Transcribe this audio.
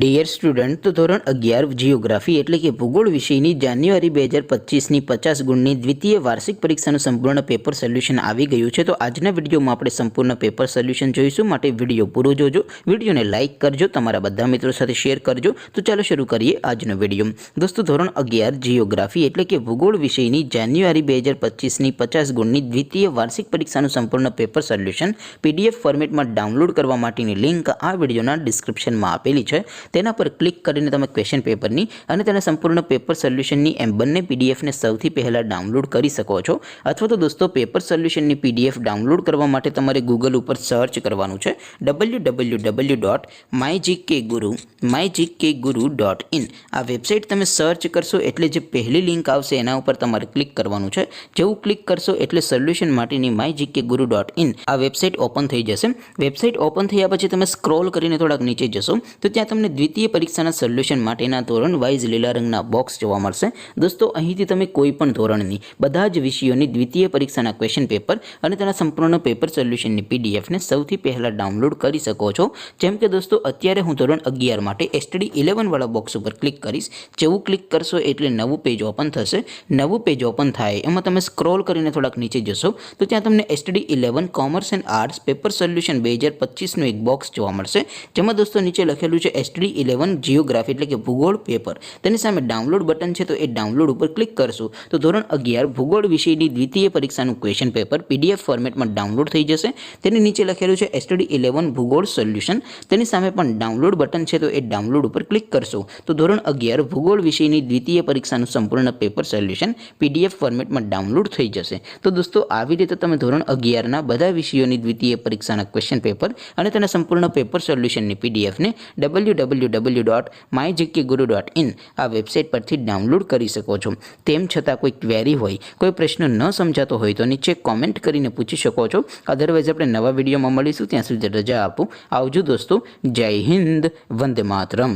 Dear student, તો ધોરણ 11 geography એટલે કે ભૂગોળ વિષયની જાન્યુઆરી 2025ની 50 ગુણની દ્વિતીય વાર્ષિક પરીક્ષાનું સંપૂર્ણ પેપર સોલ્યુશન આવી ગયું છે। તો આજના વિડીયોમાં આપણે સંપૂર્ણ પેપર સોલ્યુશન જોઈશું, માટે વિડીયો પૂરો જોજો, વિડીયોને લાઇક કરજો, તમારા બધા મિત્રો સાથે શેર કરજો। તો ચાલો શરૂ કરીએ આજનો વિડીયો। દોસ્તો, ધોરણ 11 જીઓગ્રાફી એટલે કે ભૂગોળ વિષયની જાન્યુઆરી 2025ની 50 ગુણની દ્વિતીય વાર્ષિક પરીક્ષાનું સંપૂર્ણ પેપર સોલ્યુશન પીડીએફ ફોર્મેટમાં ડાઉનલોડ કરવા માટેની લિંક આ વિડીયોના ડિસ્ક્રિપ્શનમાં આપેલી છે। તેના પર ક્લિક કરીને તમે ક્વેશ્ચન પેપરની અને તેના સંપૂર્ણ પેપર સોલ્યુશનની એમ બંને પીડીએફને સૌથી પહેલાં ડાઉનલોડ કરી શકો છો। અથવા તો દોસ્તો, પેપર સોલ્યુશનની પીડીએફ ડાઉનલોડ કરવા માટે તમારે ગૂગલ ઉપર સર્ચ કરવાનું છે www.mygkguru.in। આ વેબસાઇટ તમે સર્ચ કરશો એટલે જે પહેલી લિંક આવશે એના ઉપર તમારે ક્લિક કરવાનું છે। જેવું ક્લિક કરશો એટલે સોલ્યુશન માટેની mygkguru.in આ વેબસાઇટ ઓપન થઈ જશે। વેબસાઇટ ઓપન થયા પછી તમે સ્ક્રોલ કરીને થોડાક નીચે જશો તો ત્યાં તમને દ્વિતીય પરીક્ષાના સોલ્યુશન માટેના ધોરણ વાઇઝ લીલા રંગના બોક્સ જોવા મળશે। દોસ્તો, અહીંથી તમે કોઈ પણ ધોરણની બધા જ વિષયોની દ્વિતીય પરીક્ષાના ક્વેશ્ચન પેપર અને તેના સંપૂર્ણ પેપર સોલ્યુશનની પીડીએફને સૌથી પહેલાં ડાઉનલોડ કરી શકો છો। જેમ કે દોસ્તો, અત્યારે હું ધોરણ 11 માટે STD 11 વાળા બોક્સ ઉપર ક્લિક કરીશ। જેવું ક્લિક કરશો એટલે નવું પેજ ઓપન થશે। નવું પેજ ઓપન થાય એમાં તમે સ્ક્રોલ કરીને થોડાક નીચે જશો તો ત્યાં તમને STD 11 commerce and arts paper solution 2025નું એક બોક્સ જોવા મળશે। જેમાં દોસ્તો નીચે લખેલું છે STD 11 જીઓગ્રાફી એટલે કે ભૂગોળ પેપર। તેની સામે ડાઉનલોડ બટન છે, તો એ ડાઉનલોડ ઉપર ક્લિક કરશું તો ધોરણ 11 ભૂગોળ વિષયની દ્વિતીય પરીક્ષાનું ક્વેશ્ચન પેપર પીડીએફ ફોર્મેટમાં ડાઉનલોડ થઈ જશે। તેની નીચે લખેલું છે STD 11 ભૂગોળ સોલ્યુશન। તેની સામે પણ ડાઉનલોડ બટન છે, તો એ ડાઉનલોડ ઉપર ક્લિક કરશો તો ધોરણ 11 ભૂગોળ વિષયની દ્વિતીય પરીક્ષાનું સંપૂર્ણ પેપર સોલ્યુશન પીડીએફ ફોર્મેટમાં ડાઉનલોડ થઈ જશે। તો દોસ્તો, આવી રીતે તમે ધોરણ 11ના બધા વિષયોની દ્વિતીય પરીક્ષાના ક્વેશ્ચન પેપર અને તેના સંપૂર્ણ પેપર સોલ્યુશનની પીડીએફને www.mygkguru.in આ વેબસાઇટ પરથી ડાઉનલોડ કરી શકો છો। તેમ છતાં કોઈ ક્વેરી હોય, કોઈ પ્રશ્ન ન સમજાતો હોય તો નીચે કોમેન્ટ કરીને પૂછી શકો છો। અધરવાઇઝ આપણે નવા વિડીયોમાં મળીશું, ત્યાં સુધી રજા આપો। આવજો દોસ્તો, જય હિન્દ, વંદે માતરમ।